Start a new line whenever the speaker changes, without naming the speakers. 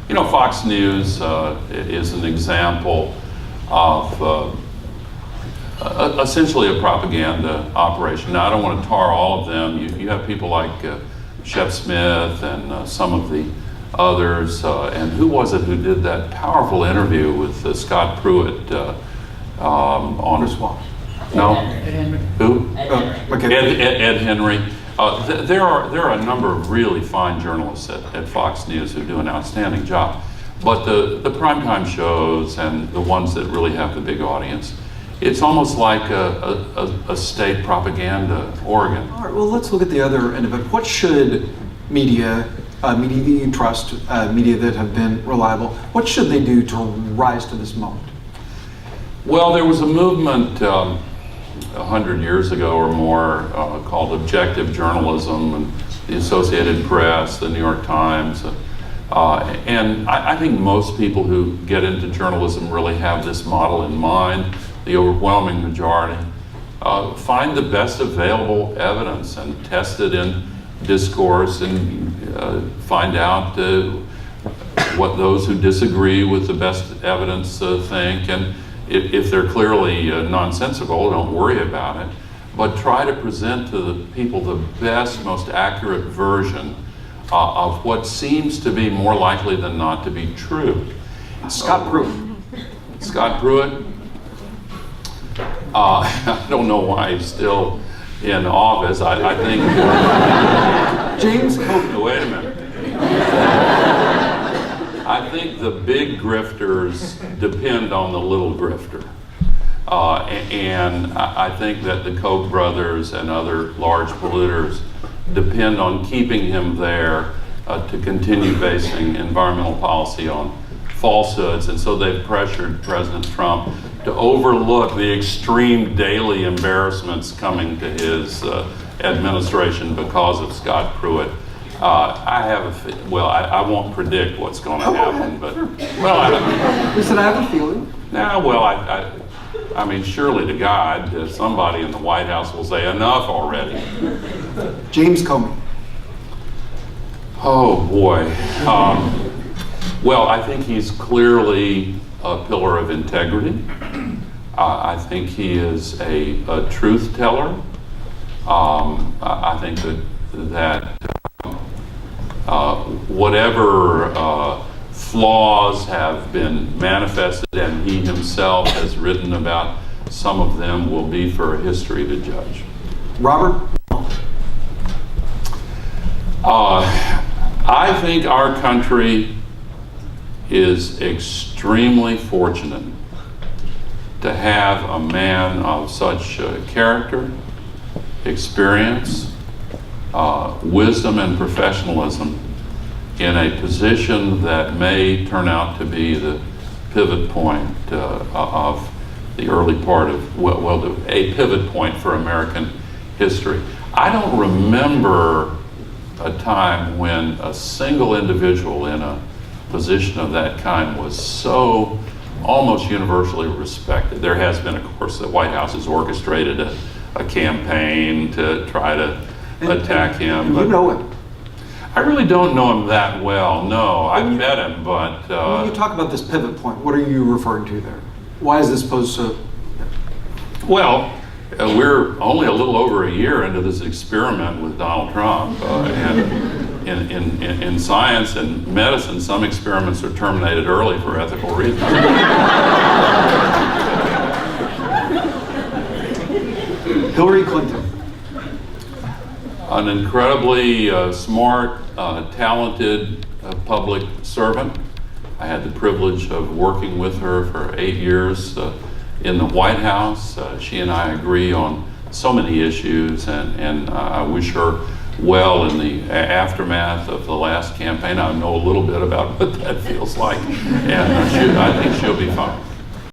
You know, Fox News is an example of essentially a propaganda operation. Now, I don't want to tar all of them. You have people like Shep Smith and some of the others. And who was it who did that powerful interview with Scott Pruitt on
Bruce Wallace?
No?
Ed Henry.
Who?
Ed Henry.
Ed Henry. There are a number of really fine journalists at Fox News who do an outstanding job. But the primetime shows and the ones that really have the big audience, it's almost like a state propaganda organ.
All right, well, let's look at the other end of it. What should media that you trust, media that have been reliable, what should they do to rise to this moment?
Well, there was a movement 100 years ago or more called objective journalism, and the Associated Press, the New York Times, and I think most people who get into journalism really have this model in mind. The overwhelming majority find the best available evidence and test it in discourse and find out what those who disagree with the best evidence think, and if they're clearly nonsensical, don't worry about it, but try to present to the people the best, most accurate version of what seems to be more likely than not to be true.
Scott Pruitt.
Scott Pruitt? I don't know why he's still in office. I think...
James Comey.
Wait a minute. I think the big grifters depend on the little grifter. And I think that the Koch brothers and other large polluters depend on keeping him there to continue basing environmental policy on falsehoods. And so they've pressured President Trump to overlook the extreme daily embarrassments coming to his administration because of Scott Pruitt. I won't predict what's going to happen, but
You said I have a feeling.
I mean, surely to God, somebody in the White House will say enough already.
James Comey.
Oh boy. Well, I think he's clearly a pillar of integrity. I think he is a truth teller. I think that whatever flaws have been manifested, and he himself has written about some of them, will be for history to judge.
Robert?
I think our country is extremely fortunate to have a man of such character, experience, wisdom, and professionalism in a position that may turn out to be the pivot point of the early part of, a pivot point for American history. I don't remember a time when a single individual in a position of that kind was so almost universally respected. There has been, of course, the White House has orchestrated a campaign to try to attack him.
You know him.
I really don't know him that well, no. I've met him, but...
when you talk about this pivot point, what are you referring to there? Why is this supposed to...
Well, we're only a little over a year into this experiment with Donald Trump, and in science and medicine, some experiments are terminated early for ethical reasons.
Hillary Clinton.
An incredibly smart, talented public servant. I had the privilege of working with her for 8 years in the White House. She and I agree on so many issues, and I wish her well in the aftermath of the last campaign. I know a little bit about what that feels like, and I think she'll be fine.